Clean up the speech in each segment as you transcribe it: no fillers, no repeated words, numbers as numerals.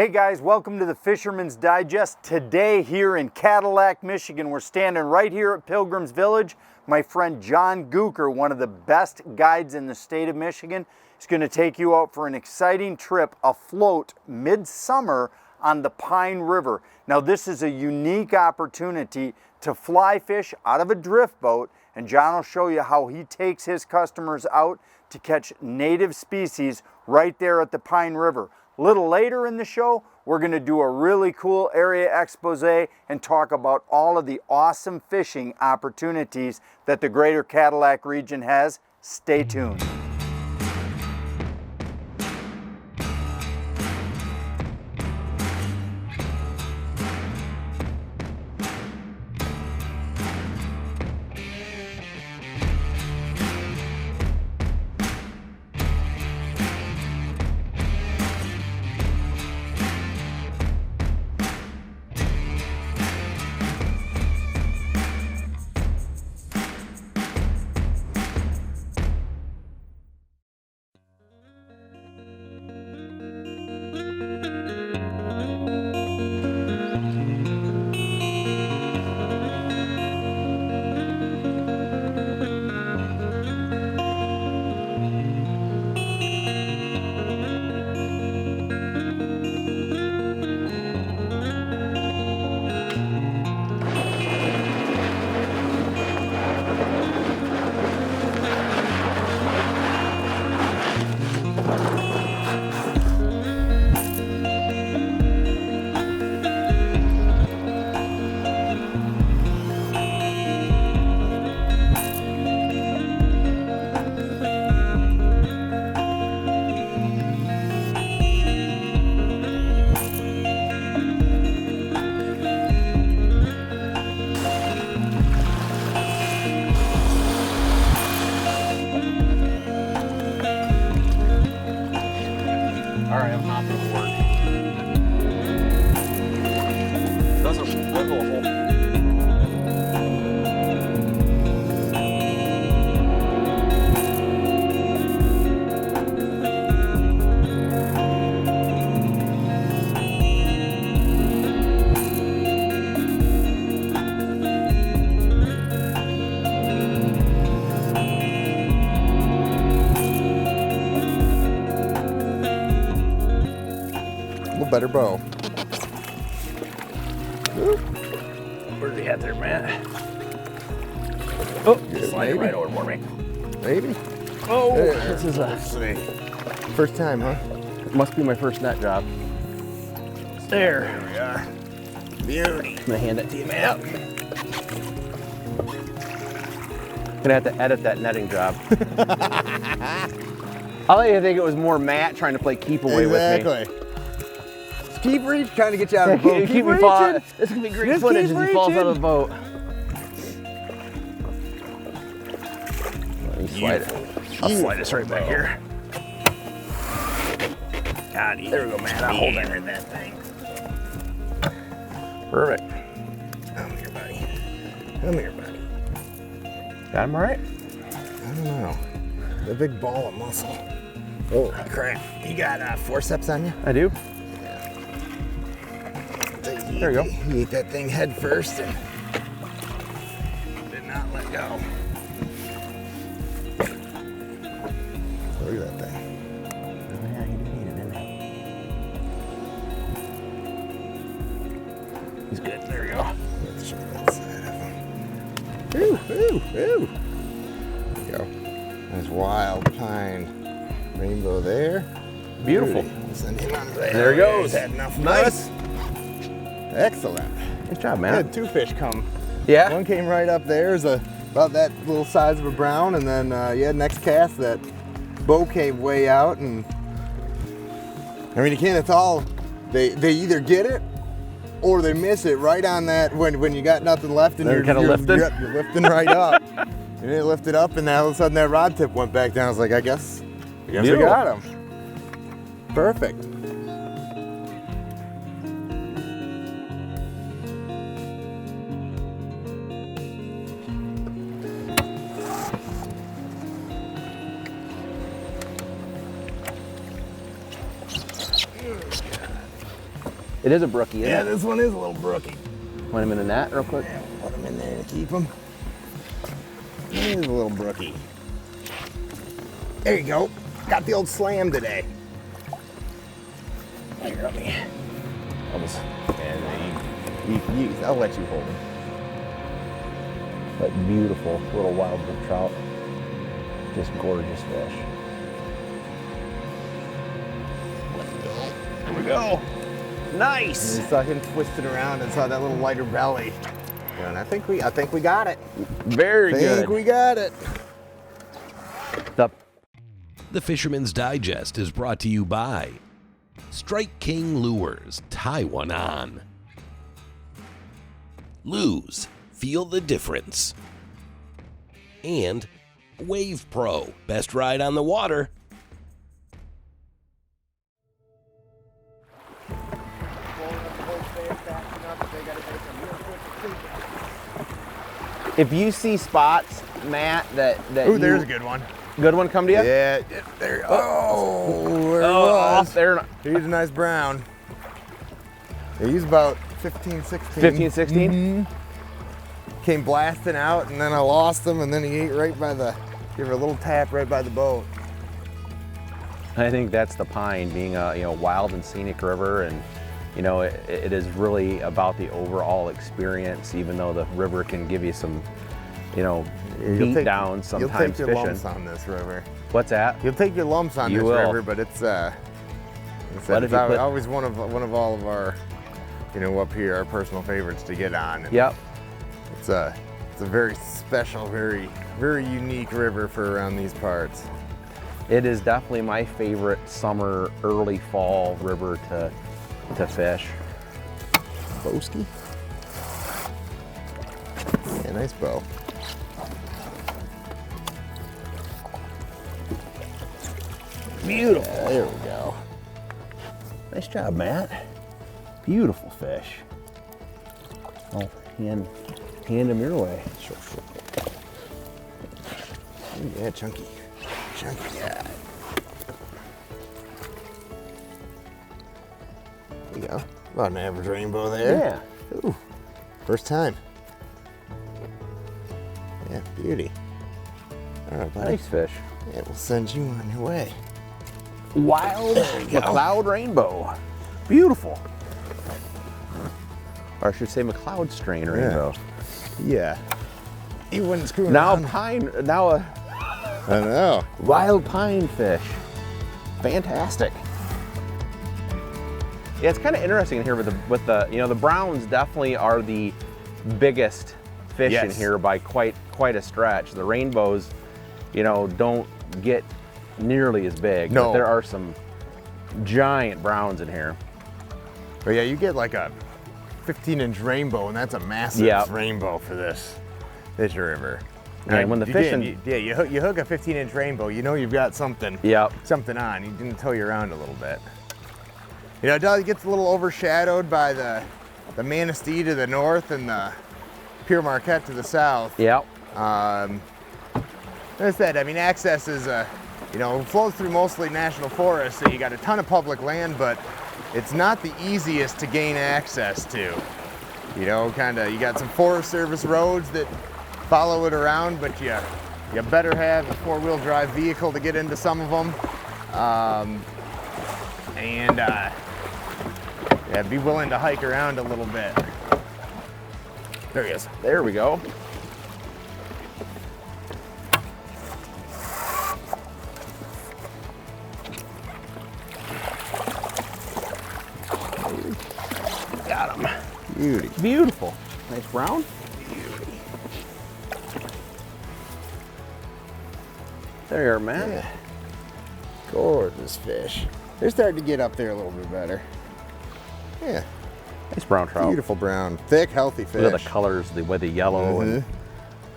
Hey guys, welcome to the Fisherman's Digest. Today here in Cadillac, Michigan, we're standing right here at Pilgrim's Village. My friend John Gouker, one of the best guides in the state of Michigan, is going to take you out for an exciting trip afloat midsummer on the Pine River. Now this is a unique opportunity to fly fish out of a drift boat, and John will show you how he takes his customers out to catch native species right there at the Pine River. A little later in the show, we're going to do a really cool area expose and talk about all of the awesome fishing opportunities that the greater Cadillac region has. Stay tuned. Better bow. Where's he at there, man? Oh, slide right over for me. Maybe. Oh, there. This is first time, huh? It must be my first net drop. There we are. Beauty. I'm gonna hand it to you, man. Gonna have to edit that netting job. I'll let you think it was more Matt trying to play keep away with me. Exactly. Keep reaching, trying to get you out of the boat. Keep reaching. This is gonna be great footage as he falls out of the boat. I'll slide this right back here. God, there we go, man. I'll hold it in that thing. Perfect. Come here, buddy. Come here, buddy. Got him all right? I don't know. The big ball of muscle. Holy crap. You got forceps on you? I do. There you go. He ate that thing head first and did not let go. Look at that thing. Oh yeah, he didn't eat it, didn't he? He's good. There we go. Let's show that side of him. Ooh, ooh, ooh. There we go. There's wild pine rainbow there. Beautiful. We'll send him on there. There he goes. Had enough. Nice. Excellent. Good job, man. I had two fish come. Yeah? One came right up there, about that little size of a brown, and then next cast that bow came way out, and I mean, again, it's all, they either get it or they miss it right on that when you got nothing left and you're lifting? You're lifting right up. And it lifted up, and all of a sudden that rod tip went back down. I was like, I guess we got him. Perfect. It is a brookie, isn't Yeah, it? this one is a little brookie. Want him in the net real quick? Yeah, put him in there to keep him. He is a little brookie. There you go. Got the old slam today. Here, let me. I'll just. I'll let you hold him. That beautiful little wild brook trout. Just gorgeous fish. There we go. Nice. And saw him twisting around and saw that little lighter belly. And I think we got it. Very good. I think we got it. The Fisherman's Digest is brought to you by Strike King Lures, tie one on. Lose, feel the difference. And WavePro, best ride on the water. If you see spots, Matt, that Ooh, there's a good one. Good one come to you? Yeah, there. Oh, there it Oh, was. there. He's a nice brown. He's about 15, 16. 15, 16? Came blasting out, and then I lost him, and then he ate right by the, gave her a little tap right by the boat. I think that's the Pine, being a wild and scenic river, and it is really about the overall experience. Even though the river can give you some, beat downs sometimes. You'll take your fishing. lumps on this river. What's that? You'll take your lumps on You this will. river, but it's What if you put- always one of all of our, up here, our personal favorites to get on. And Yep. It's a very special, very, very unique river for around these parts. It is definitely my favorite summer, early fall river to fish. Boski. Yeah, nice bow. Beautiful. Yeah, there we go. Nice job, Matt. Beautiful fish. Oh, hand him your way. Sure. Ooh, yeah, chunky. Chunky, yeah. There you go. About an average rainbow there. Yeah. Ooh, first time. Yeah, beauty. All right, buddy. Nice fish. Yeah, we'll send you on your way. Wild McLeod rainbow. Beautiful. Or I should say McLeod strain rainbow. Yeah. You wouldn't screw Now around. pine, now a I know. wild pine fish. Fantastic. Yeah, it's kind of interesting in here with the the browns definitely are the biggest fish in Yes. here by quite a stretch. The rainbows, don't get nearly as big. No. But there are some giant browns in here. But yeah, you get like a 15-inch rainbow, and that's a massive Yep. rainbow for this river. And when the you fishing, you hook a 15-inch rainbow, you've got something yep, something on. You can tow you around a little bit. It gets a little overshadowed by the Manistee to the north and the Pure Marquette to the south. yep, As I said, access is flows through mostly national forests, so you got a ton of public land, but it's not the easiest to gain access to. You got some Forest Service roads that follow it around, but you better have a four-wheel drive vehicle to get into some of them. Be willing to hike around a little bit. There he is. there we go. Got him. Beauty. Beautiful. Nice brown. There you are, man. Yeah. Gorgeous fish. They're starting to get up there a little bit better. Yeah, Nice brown trout. beautiful brown, thick, healthy fish. Look at the colors, the way the yellow and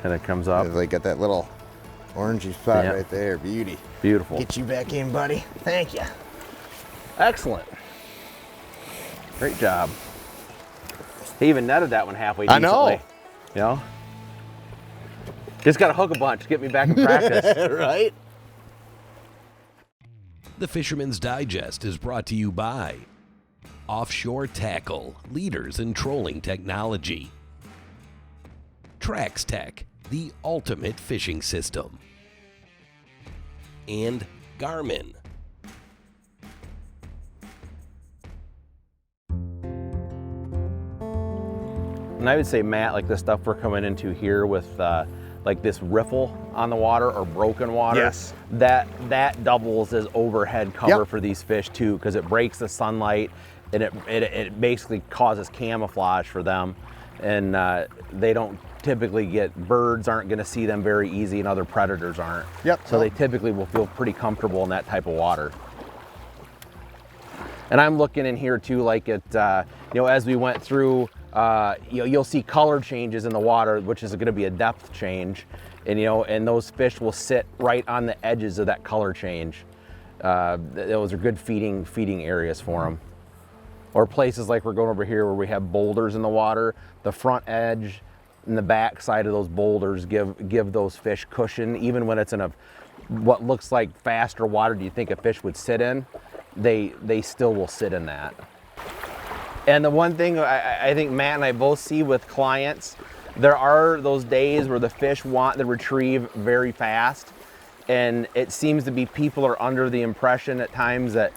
kind of comes up. They got that little orangey spot Yeah. right there. Beauty. Beautiful. Get you back in, buddy. Thank you. Excellent. Great job. He even netted that one halfway I decently. know. Just got to hook a bunch, get me back in practice. Right? The Fisherman's Digest is brought to you by offshore tackle, leaders in trolling technology. Traxstech, the ultimate fishing system. And Garmin. And I would say, Matt, like the stuff we're coming into here with like this riffle on the water or broken water, Yes. that doubles as overhead cover Yep. for these fish too, because it breaks the sunlight and it basically causes camouflage for them, and they don't typically birds aren't going to see them very easy, and other predators aren't. Yep. So they typically will feel pretty comfortable in that type of water. And I'm looking in here too, like at as we went through. You'll see color changes in the water, which is going to be a depth change, and and those fish will sit right on the edges of that color change. Those are good feeding areas for them. Or places like we're going over here where we have boulders in the water. The front edge and the back side of those boulders give those fish cushion, even when it's in what looks like faster water. Do you think a fish would sit in? They still will sit in that. And the one thing I think Matt and I both see with clients, there are those days where the fish want the retrieve very fast, and it seems to be people are under the impression at times that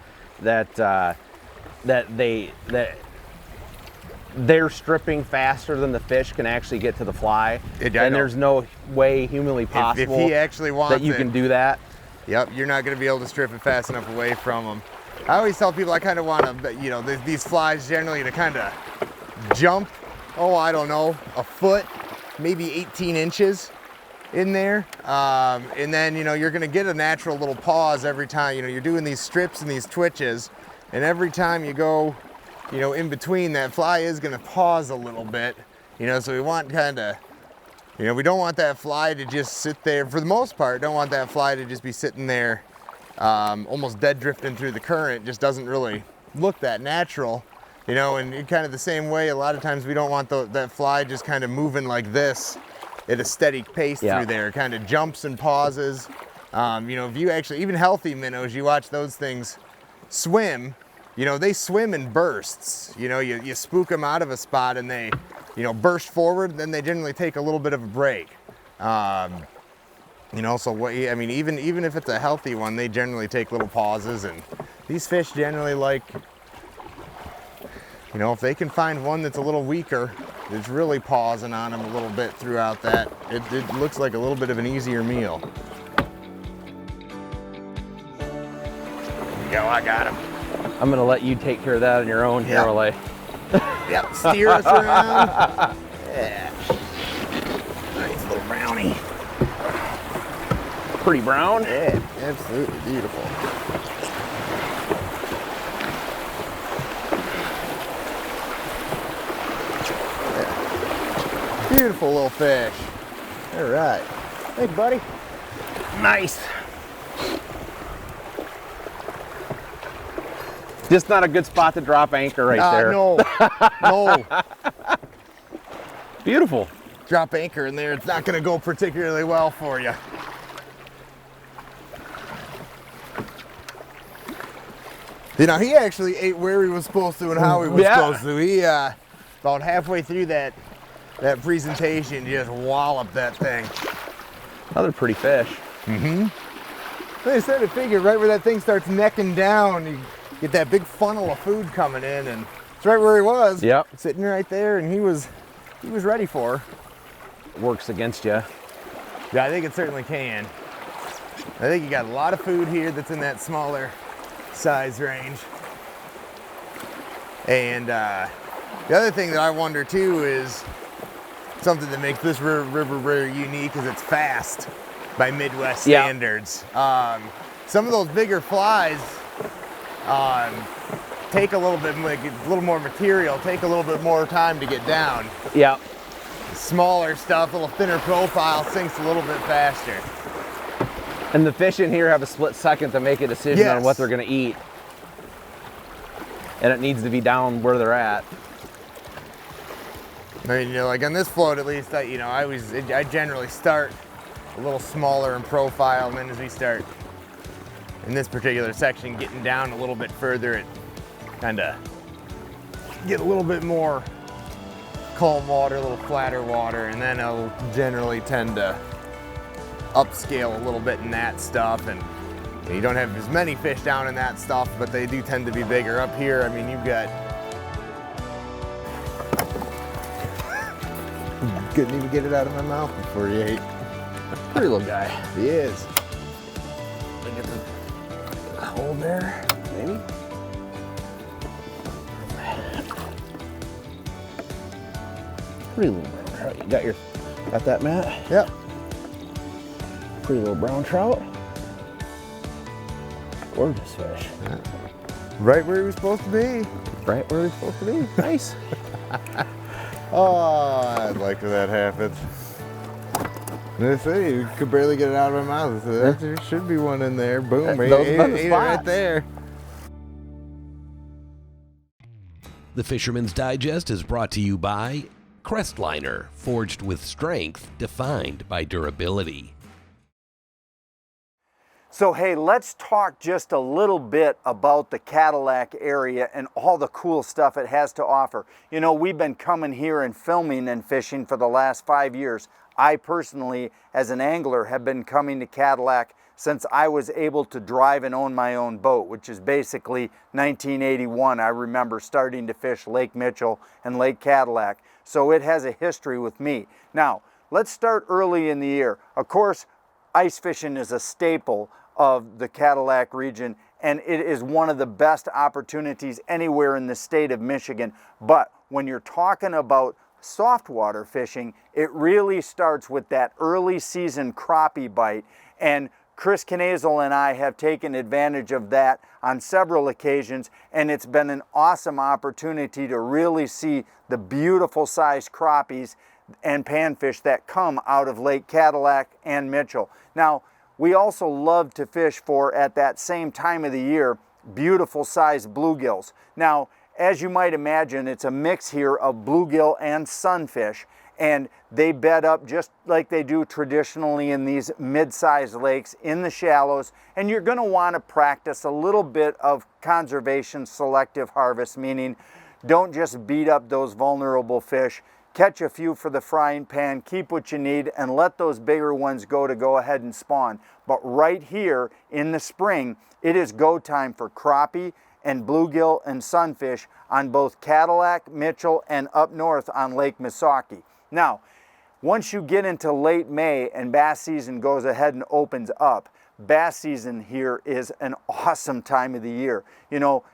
they're stripping faster than the fish can actually get to the fly, and there's no way humanly possible if he actually wants that you can do that. Yep, you're not going to be able to strip it fast enough away from them. I always tell people I kind of want to, these flies generally to kind of jump, I don't know, a foot, maybe 18 inches in there. And then, you're going to get a natural little pause every time, you're doing these strips and these twitches. And every time you go, in between, that fly is going to pause a little bit, so we want kind of, we don't want that fly to just sit there, for the most part, don't want that fly to just be sitting there almost dead drifting through the current. Just doesn't really look that natural, and kind of the same way, a lot of times we don't want that fly just kind of moving like this at a steady pace through there. It kind of jumps and pauses. If you actually, even healthy minnows, you watch those things swim, they swim in bursts. You spook them out of a spot and they, burst forward, then they generally take a little bit of a break. Even if it's a healthy one, they generally take little pauses, and these fish generally like, if they can find one that's a little weaker, that's really pausing on them a little bit throughout that, it looks like a little bit of an easier meal. There you go, I got him. I'm going to let you take care of that on your own here, Ole. Yep, steer us around. Yeah. Nice little brownie. Pretty brown. Yeah, absolutely beautiful. Yeah. Beautiful little fish. All right. Hey, buddy. Nice. Just not a good spot to drop anchor right there. No. Beautiful. Drop anchor in there, it's not going to go particularly well for you. He actually ate where he was supposed to and how he was supposed to. He, about halfway through that presentation, just walloped that thing. Another pretty fish. Mm-hmm. I started to figure right where that thing starts necking down, you get that big funnel of food coming in, and it's right where he was. Yep. Sitting right there, and he was ready for her. Works against you. Yeah, I think it certainly can. I think you got a lot of food here that's in that smaller size range. And the other thing that I wonder too is something that makes this river very unique is it's fast by Midwest standards. Some of those bigger flies take a little bit, like a little more material, take a little bit more time to get down. Yeah. Smaller stuff, a little thinner profile, sinks a little bit faster. And the fish in here have a split second to make a decision on what they're going to eat. And it needs to be down where they're at. I mean, like on this float at least, I generally start a little smaller in profile, and then as we start in this particular section getting down a little bit further, it kind of get a little bit more calm water, a little flatter water, and then I'll generally tend to upscale a little bit in that stuff. And you don't have as many fish down in that stuff, but they do tend to be bigger. Up here, I mean, you've got, couldn't even get it out of my mouth before he ate. Pretty little guy. He is. Look at the hole there, maybe. Pretty little brown trout. You got that, Matt? Yep. Pretty little brown trout. Gorgeous fish. Right where he was supposed to be. Right where he's supposed to be. Nice. Oh, I'd like for that happens. I say, you could barely get it out of my mouth. So there should be one in there. Boom, Those are the ate it spots. right there. The Fisherman's Digest is brought to you by Crestliner, forged with strength, defined by durability. So hey, let's talk just a little bit about the Cadillac area and all the cool stuff it has to offer. You know, we've been coming here and filming and fishing for the last 5 years. I personally, as an angler, have been coming to Cadillac since I was able to drive and own my own boat, which is basically 1981. I remember starting to fish Lake Mitchell and Lake Cadillac. So it has a history with me. Now, let's start early in the year. Of course, ice fishing is a staple of the Cadillac region, and it is one of the best opportunities anywhere in the state of Michigan. But when you're talking about softwater fishing, it really starts with that early season crappie bite. And Chris Knazel and I have taken advantage of that on several occasions, and it's been an awesome opportunity to really see the beautiful sized crappies and panfish that come out of Lake Cadillac and Mitchell. Now, we also love to fish for, at that same time of the year, beautiful sized bluegills. Now, as you might imagine, it's a mix here of bluegill and sunfish, and they bed up just like they do traditionally in these mid-sized lakes in the shallows. And you're going to want to practice a little bit of conservation selective harvest, meaning don't just beat up those vulnerable fish. Catch a few for the frying pan, keep what you need, and let those bigger ones go ahead and spawn. But right here in the spring, it is go time for crappie and bluegill and sunfish on both Cadillac, Mitchell, and up north on Lake Missaukee. Now, once you get into late May and bass season goes ahead and opens up, bass season here is an awesome time of the year. You know,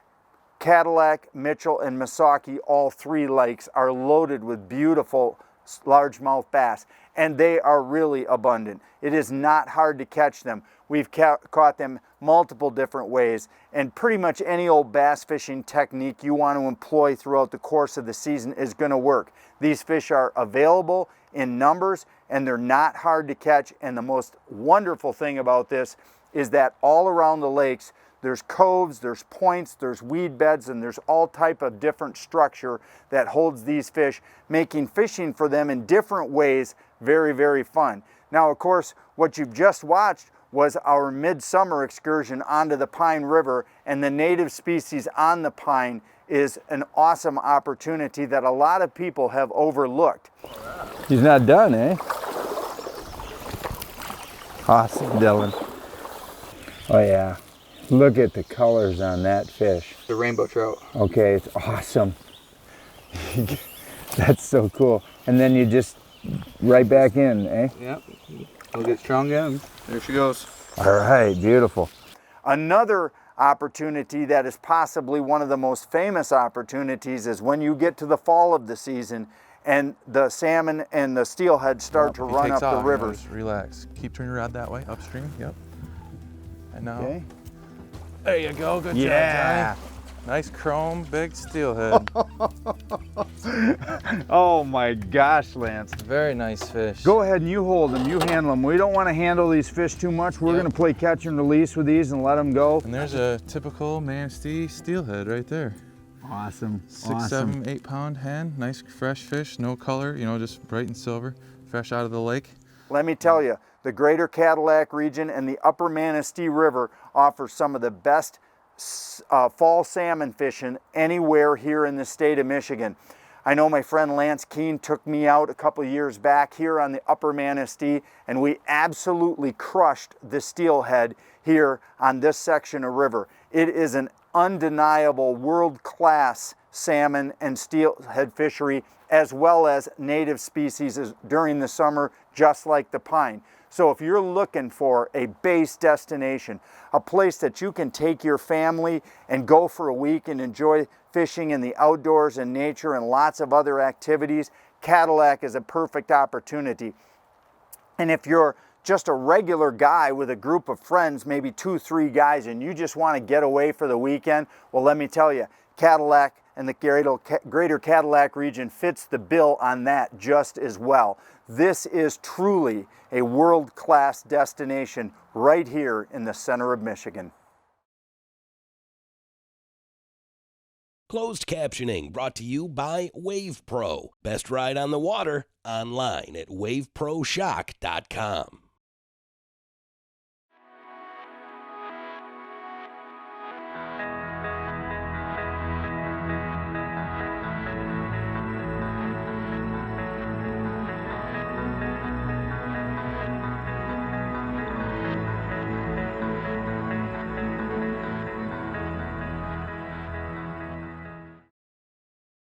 Cadillac, Mitchell, and Missaukee, all three lakes are loaded with beautiful largemouth bass, and they are really abundant. It is not hard to catch them. We've caught them multiple different ways, and pretty much any old bass fishing technique you want to employ throughout the course of the season is going to work. These fish are available in numbers, and they're not hard to catch, and the most wonderful thing about this is that all around the lakes, there's coves, there's points, there's weed beds, and there's all type of different structure that holds these fish, making fishing for them in different ways very, very fun. Now, of course, what you've just watched was our midsummer excursion onto the Pine River, and the native species on the pine is an awesome opportunity that a lot of people have overlooked. He's not done, eh? Awesome, Dylan. Oh yeah. Look at the colors on that fish. The rainbow trout. Okay, it's awesome. That's so cool. And then you just right back in, eh? Yep. We'll get strong again. There she goes. All right, beautiful. Another opportunity that is possibly one of the most famous opportunities is when you get to the fall of the season and the salmon and the steelhead start to run up the rivers. Just relax. Keep turning your rod that way, upstream. Yep. And now. Okay. There you go. Good Yeah. job, Johnny. Nice chrome, big steelhead. Oh my gosh, Lance. Very nice fish. Go ahead and you hold them, you handle them. We don't want to handle these fish too much. We're going to play catch and release with these and let them go. And there's a typical manatee steelhead right there. Awesome. 6, 7, 8 pound hen. Nice fresh fish, no color, you know, just bright and silver, fresh out of the lake. Let me tell you, the greater Cadillac region and the upper Manistee River offer some of the best fall salmon fishing anywhere here in the state of Michigan. I know my friend Lance Keene took me out a couple of years back here on the Upper Manistee, and we absolutely crushed the steelhead here on this section of river. It is an undeniable world-class salmon and steelhead fishery, as well as native species during the summer, just like the pine. So if you're looking for a base destination, a place that you can take your family and go for a week and enjoy fishing in the outdoors and nature and lots of other activities, Cadillac is a perfect opportunity. And if you're just a regular guy with a group of friends, maybe 2-3 guys, and you just want to get away for the weekend, well, let me tell you, Cadillac and the greater Cadillac region fits the bill on that just as well. This is truly a world-class destination right here in the center of Michigan. Closed captioning brought to you by WavePro. Best ride on the water, online at waveproshock.com.